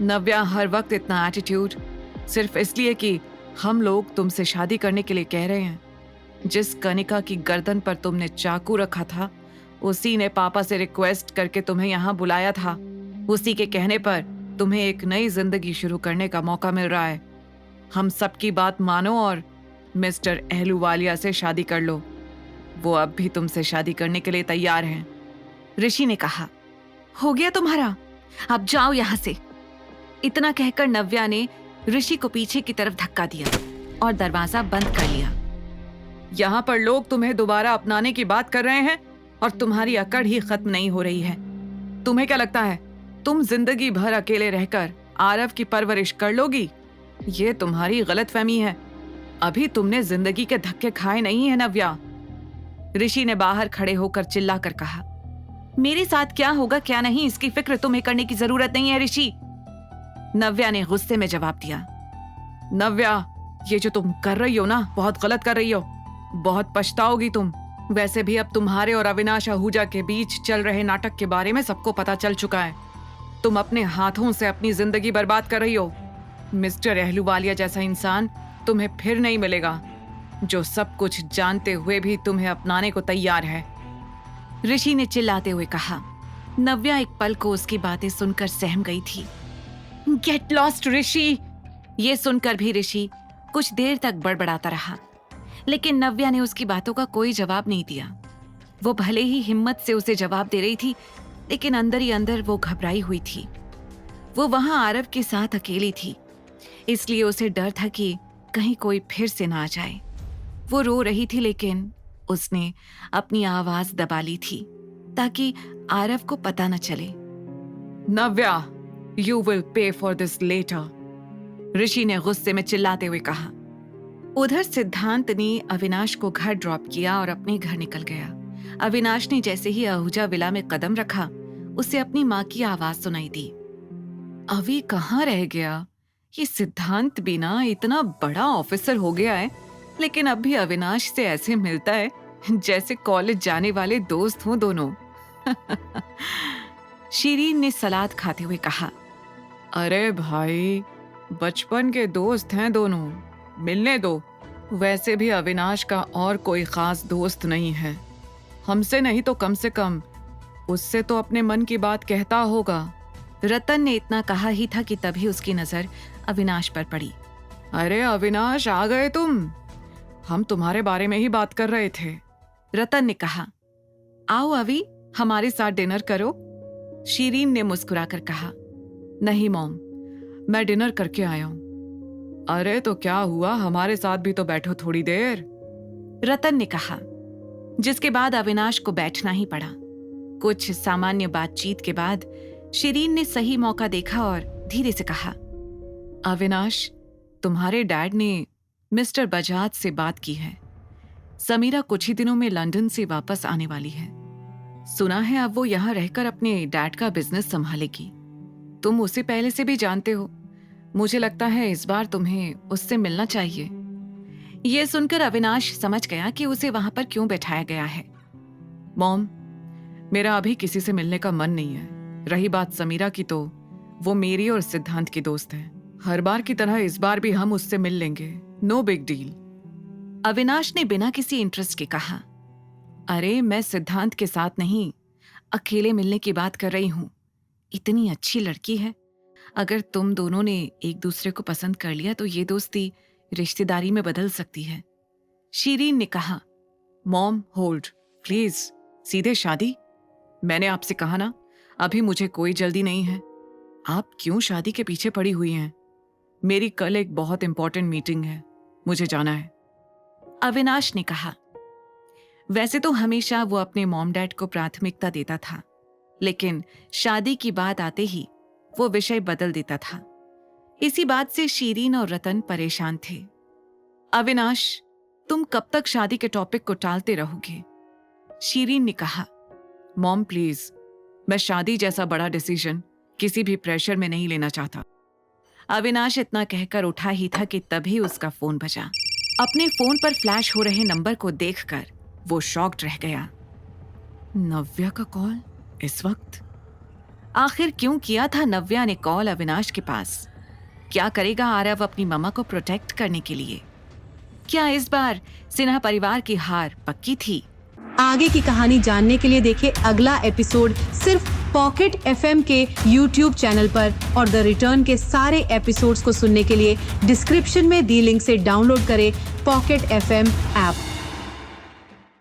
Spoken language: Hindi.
नव्या, हर वक्त इतना एटीट्यूड सिर्फ इसलिए कि हम लोग तुमसे शादी करने के लिए कह रहे हैं। जिस कनिका की गर्दन पर तुमने चाकू रखा था, उसी ने पापा से रिक्वेस्ट करके तुम्हें यहाँ बुलाया था। उसी के कहने पर तुम्हें एक नई जिंदगी शुरू करने का मौका मिल रहा है। हम सबकी बात मानो और मिस्टर अहलूवालिया से शादी कर लो। वो अब भी तुमसे शादी करने के लिए तैयार हैं। ऋषि ने कहा, हो गया तुम्हारा, अब जाओ यहाँ से। इतना कहकर नव्या ने ऋषि को पीछे की तरफ धक्का दिया और दरवाजा बंद कर लिया। यहाँ पर लोग तुम्हें दोबारा अपनाने की बात कर रहे हैं और तुम्हारी अकड़ ही खत्म नहीं हो रही है। तुम्हें क्या लगता है तुम जिंदगी भर अकेले रहकर आरव की परवरिश कर लोगी? ये तुम्हारी गलतफहमी है। अभी तुमने जिंदगी के धक्के खाए नहीं है नव्या। ऋषि ने बाहर खड़े होकर चिल्लाकर कहा, मेरे साथ क्या होगा क्या नहीं इसकी फिक्र तुम्हें करने की जरूरत नहीं है ऋषि। नव्या ने गुस्से में जवाब दिया, नव्या, ये जो तुम कर रही हो ना, बहुत गलत कर रही हो। बहुत पछताओगी तुम। वैसे भी अब तुम्हारे और अविनाश आहूजा के बीच चल रहे नाटक के बारे में सबको पता चल चुका है। तुम अपने हाथों से अपनी जिंदगी बर्बाद कर रही हो। मिस्टर अहलूवालिया जैसा इंसान तुम्हें फिर नहीं मिलेगा, जो सब कुछ जानते हुए भी तुम्हें अपनाने को तैयार है। ऋषि ने चिल्लाते हुए कहा। नव्या एक पल को उसकी बातें सुनकर सहम गई थी। गेट लॉस्ट ऋषि। ये सुनकर भी ऋषि कुछ देर तक बड़बड़ाता रहा, लेकिन नव्या ने उसकी बातों का कोई जवाब नहीं दिया। वो भले ही हिम्मत से उसे जवाब दे रही थी, लेकिन अंदर ही अंदर वो घबराई हुई थी। वो वहां आरव के साथ अकेली थी, इसलिए उसे डर था कि कहीं कोई फिर से ना आ जाए। वो रो रही थी, लेकिन उसने अपनी आवाज दबा ली थी ताकि आरव को पता न चले। Navya, you will pay for this letter, Rishi ने गुस्से में चिल्लाते हुए कहा। उधर सिद्धांत ने अविनाश को घर ड्रॉप किया और अपने घर निकल गया। अविनाश ने जैसे ही आहूजा विला में कदम रखा, उसे अपनी माँ की आवाज सुनाई दी। अभी कहाँ रह गया? ये सिद्धांत भी ना इतना बड़ा ऑफिसर हो गया है, लेकिन अब भी अविनाश से ऐसे मिलता है जैसे कॉलेज जाने वाले दोस्त हों दोनों। शीरीन ने सलाद खाते हुए कहा, अरे भाई, बचपन के दोस्त हैं दोनों, मिलने दो। वैसे भी अविनाश का और कोई खास दोस्त नहीं है। हमसे नहीं तो कम से कम उससे तो अपने मन की बात कहता होगा। रतन ने इतना कहा ही था कि तभी उसकी नजर अविनाश पर पड़ी। अरे अविनाश, आ गए तुम? हम तुम्हारे बारे में ही बात कर रहे थे। रतन ने कहा, आओ अवि, हमारे साथ डिनर करो। शीरीन ने मुस्कुराकर कहा, नहीं मॉम, मैं डिनर करके आया हूं। अरे तो क्या हुआ, हमारे साथ भी तो बैठो थोड़ी देर, रतन ने कहा। जिसके बाद अविनाश को बैठना ही पड़ा। कुछ सामान्य बातचीत के बाद शीरीन ने सही मौका देखा और धीरे से कहा, अविनाश, तुम्हारे डैड ने मिस्टर बजाज से बात की है। समीरा कुछ ही दिनों में लंदन से वापस आने वाली है। सुना है अब वो यहाँ रहकर अपने डैड का बिजनेस संभालेगी। तुम उसे पहले से भी जानते हो। मुझे लगता है इस बार तुम्हें उससे मिलना चाहिए। यह सुनकर अविनाश समझ गया कि उसे वहां पर क्यों बैठाया गया है। मॉम, मेरा अभी किसी से मिलने का मन नहीं है। रही बात समीरा की, तो वो मेरी और सिद्धांत की दोस्त है। हर बार की तरह इस बार भी हम उससे मिल लेंगे, नो बिग डील। अविनाश ने बिना किसी इंटरेस्ट के कहा, अरे मैं सिद्धांत के साथ नहीं, अकेले मिलने की बात कर रही हूं। इतनी अच्छी लड़की है। अगर तुम दोनों ने एक दूसरे को पसंद कर लिया तो ये दोस्ती रिश्तेदारी में बदल सकती है। शीरीन ने कहा, मॉम होल्ड प्लीज, सीधे शादी? मैंने आपसे कहा ना, अभी मुझे कोई जल्दी नहीं है। आप क्यों शादी के पीछे पड़ी हुई हैं? मेरी कल एक बहुत इंपॉर्टेंट मीटिंग है, मुझे जाना है। अविनाश ने कहा। वैसे तो हमेशा वो अपने मॉम डैड को प्राथमिकता देता था, लेकिन शादी की बात आते ही वो विषय बदल देता था। इसी बात से शीरीन और रतन परेशान थे। अविनाश, तुम कब तक शादी के टॉपिक को टालते रहोगे? शीरीन ने कहा, मॉम प्लीज, मैं शादी जैसा बड़ा डिसीजन किसी भी प्रेशर में नहीं लेना चाहता। अविनाश इतना कहकर उठा ही था कि तभी उसका फोन बजा। अपने फोन पर फ्लैश हो रहे नंबर को देखकर वो शॉक्ड रह गया। नव्या का कॉल इस वक्त? आखिर क्यों किया था नव्या ने कॉल अविनाश के पास? क्या करेगा आरव अपनी मम्मा को प्रोटेक्ट करने के लिए? क्या इस बार सिन्हा परिवार की हार पक्की थी? आगे की कहानी जानने के लिए देखें अगला एपिसोड सिर्फ पॉकेट एफएम के यूट्यूब चैनल पर, और द रिटर्न के सारे एपिसोड्स को सुनने के लिए डिस्क्रिप्शन में दी लिंक से डाउनलोड करें पॉकेट एफएम ऐप।